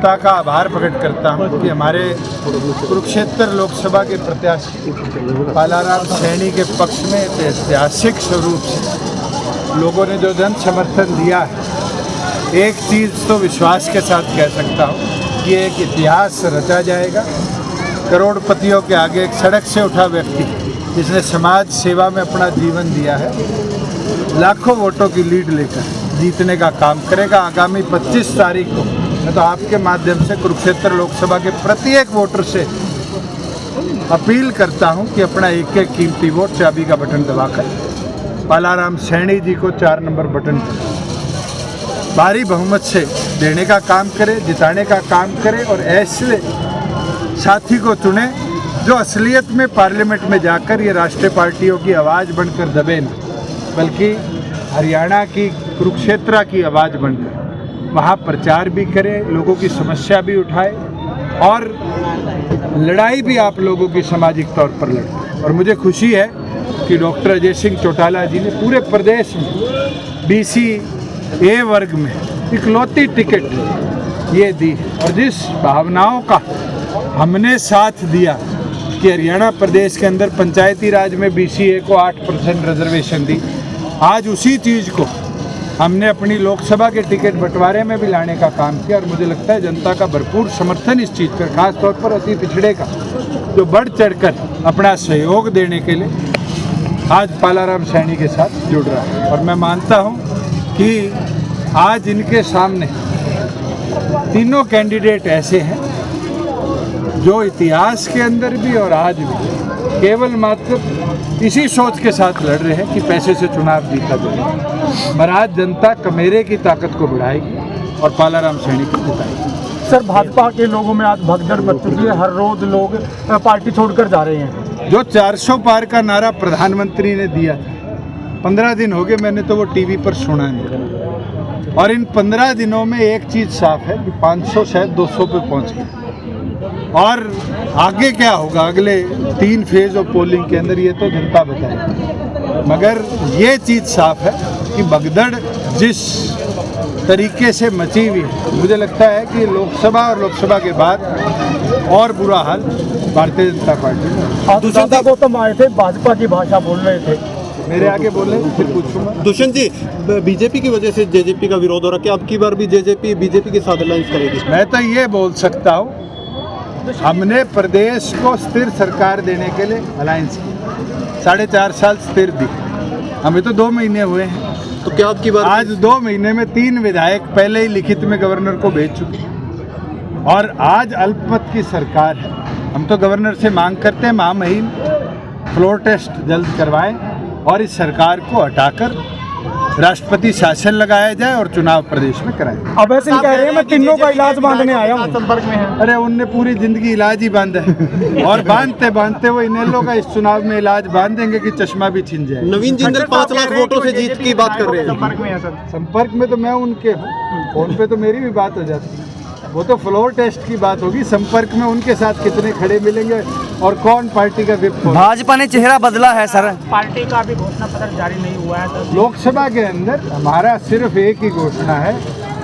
जनता का आभार प्रकट करता हूं कि हमारे कुरुक्षेत्र लोकसभा के प्रत्याशी पालाराम सैनी के पक्ष में ऐतिहासिक स्वरूप से लोगों ने जो जन समर्थन दिया है, एक चीज़ तो विश्वास के साथ कह सकता हूं कि एक इतिहास रचा जाएगा। करोड़पतियों के आगे एक सड़क से उठा व्यक्ति जिसने समाज सेवा में अपना जीवन दिया है, लाखों वोटों की लीड लेकर जीतने का काम करेगा। आगामी 25 तारीख को मैं तो आपके माध्यम से कुरुक्षेत्र लोकसभा के प्रत्येक वोटर से अपील करता हूं कि अपना एक एक कीमती वोट चाबी का बटन दबाकर पालाराम सैनी जी को 4 नंबर बटन पर भारी बहुमत से देने का काम करे, जिताने का काम करे और ऐसे साथी को चुने जो असलियत में पार्लियामेंट में जाकर ये राष्ट्रीय पार्टियों की आवाज़ बनकर दबे ना, बल्कि हरियाणा की कुरुक्षेत्र की आवाज़ बनकर वहाँ प्रचार भी करे, लोगों की समस्या भी उठाए और लड़ाई भी आप लोगों की सामाजिक तौर पर लड़े। और मुझे खुशी है कि डॉक्टर अजय सिंह चौटाला जी ने पूरे प्रदेश में BC A वर्ग में इकलौती टिकट ये दी और जिस भावनाओं का हमने साथ दिया कि हरियाणा प्रदेश के अंदर पंचायती राज में BC A को 8% रिजर्वेशन दी, आज उसी चीज़ को हमने अपनी लोकसभा के टिकट बंटवारे में भी लाने का काम किया और मुझे लगता है जनता का भरपूर समर्थन इस चीज़ पर, खास तौर पर अति पिछड़े का जो बढ़ चढ़कर अपना सहयोग देने के लिए आज पालाराम सैनी के साथ जुड़ रहा है। और मैं मानता हूं कि आज इनके सामने तीनों कैंडिडेट ऐसे हैं जो इतिहास के अंदर भी और आज भी केवल मात्र इसी सोच के साथ लड़ रहे हैं कि पैसे से चुनाव जीता जाए, मगर आज जनता कमेरे की ताकत को बढ़ाएगी और पालाराम सैनी को जिताएगी। सर, भाजपा के लोगों में आज भगदड़ मच चुकी है, हर रोज लोग पार्टी छोड़कर जा रहे हैं। जो 400 पार का नारा प्रधानमंत्री ने दिया था, 15 दिन हो गए मैंने तो वो टीवी पर सुना नहीं, और इन 15 दिनों में एक चीज़ साफ है कि 500 शायद 200 पे पहुंच गए और आगे क्या होगा अगले 3 फेज ऑफ पोलिंग के अंदर ये तो जनता बताएगी। मगर ये चीज़ साफ है कि भगदड़ जिस तरीके से मची हुई है, मुझे लगता है कि लोकसभा और लोकसभा के बाद और बुरा हाल भारतीय जनता पार्टी में। गौतम आए थे, भाजपा की भाषा बोल रहे थे, मेरे आगे बोल रहे फिर पूछूंगा। दुष्यंत जी, बीजेपी की वजह से जेजेपी का विरोध हो रहा है, क्या अब की बार भी बीजेपी के साथ अलायंस करेगी? मैं तो ये बोल सकता हूँ, हमने प्रदेश को स्थिर सरकार देने के लिए अलायंस की 4.5 साल स्थिर दी, हमें तो 2 महीने हुए हैं, तो क्या अब की बार आज 2 महीने में 3 विधायक पहले ही लिखित में गवर्नर को भेज चुके हैं और आज अल्पमत की सरकार है। हम तो गवर्नर से मांग करते हैं महामहिम फ्लोर टेस्ट जल्द करवाएं और इस सरकार को हटाकर राष्ट्रपति शासन लगाया जाए और चुनाव प्रदेश में कराएं। अभय सिंह कह रहे हैं मैं तीनों का इलाज बांधने आया हूं। संपर्क में है। अरे उनने पूरी जिंदगी इलाज ही बांधा है और बांधते बांधते वो इनेलो का इस चुनाव में इलाज बांध देंगे कि चश्मा भी छिन जाए। नवीन जिंदल 5 लाख वोटों से जीत की बात कर रहे हैं। संपर्क में है सर। संपर्क में तो मैं उनके हूँ, फोन पे तो मेरी भी बात हो जाती है, वो तो फ्लोर टेस्ट की बात होगी। संपर्क में उनके साथ कितने खड़े मिलेंगे और कौन पार्टी का विप होगा। भाजपा ने चेहरा बदला है सर, पार्टी का अभी घोषणा पत्र जारी नहीं हुआ है सर। लोकसभा के अंदर हमारा सिर्फ एक ही घोषणा है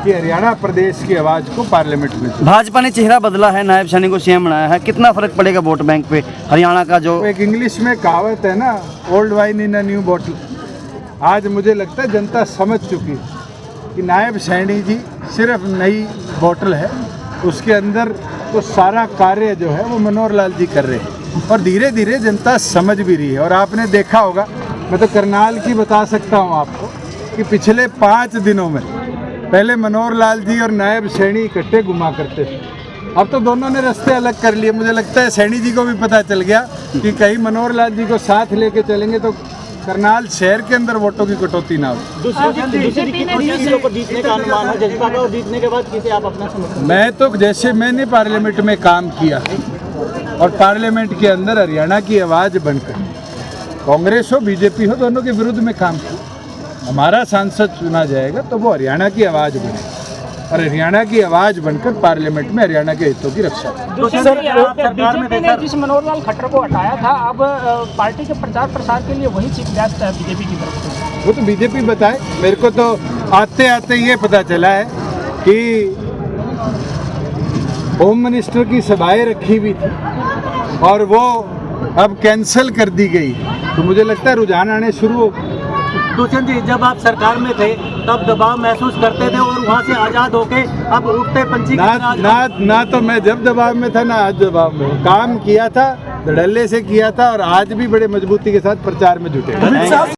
कि हरियाणा प्रदेश की आवाज को पार्लियामेंट में। भाजपा ने चेहरा बदला है, नायब सैनी को सीएम बनाया है, कितना फर्क पड़ेगा वोट बैंक पे हरियाणा का? जो एक इंग्लिश में कहावत है ना, old wine in a new bottle. आज मुझे लगता है जनता समझ चुकी है कि नायब सैनी जी सिर्फ नई बोतल है, उसके अंदर तो सारा कार्य जो है वो मनोहर लाल जी कर रहे हैं और धीरे धीरे जनता समझ भी रही है। और आपने देखा होगा, मैं तो करनाल की बता सकता हूँ आपको कि पिछले 5 दिनों में पहले मनोहर लाल जी और नायब सैनी इकट्ठे घुमा करते थे, अब तो दोनों ने रास्ते अलग कर लिए। मुझे लगता है सैनी जी को भी पता चल गया कि कहीं मनोहर लाल जी को साथ लेके चलेंगे तो करनाल शहर के अंदर वोटों की कटौती ना हो। मैं तो जैसे मैंने पार्लियामेंट में काम किया और पार्लियामेंट के अंदर हरियाणा की आवाज़ बनकर कांग्रेस हो बीजेपी हो दोनों के विरुद्ध में काम किया, हमारा सांसद चुना जाएगा तो वो हरियाणा की आवाज़ बने और हरियाणा की आवाज़ बनकर पार्लियामेंट में हरियाणा के हितों की रक्षा बीजेपी ने जिस मनोहर लाल खट्टर को हटाया था, अब पार्टी के प्रचार प्रसार के लिए वही चीफ गेस्ट है बीजेपी की तरफ से। वो तो बीजेपी बताए, मेरे को तो आते आते ये पता चला है कि होम मिनिस्टर की सभाएं रखी हुई थी और वो अब कैंसिल कर दी गई, तो मुझे लगता है रुझान आने शुरू हो। दुष्यंत जी, जब आप सरकार में थे तब दबाव महसूस करते थे और वहाँ से आज़ाद होके अब उठते पंछी की तरह ना तो मैं जब दबाव में था, ना आज दबाव में हूँ। काम किया था, धड़ल्ले से किया था और आज भी बड़े मजबूती के साथ प्रचार में जुटे।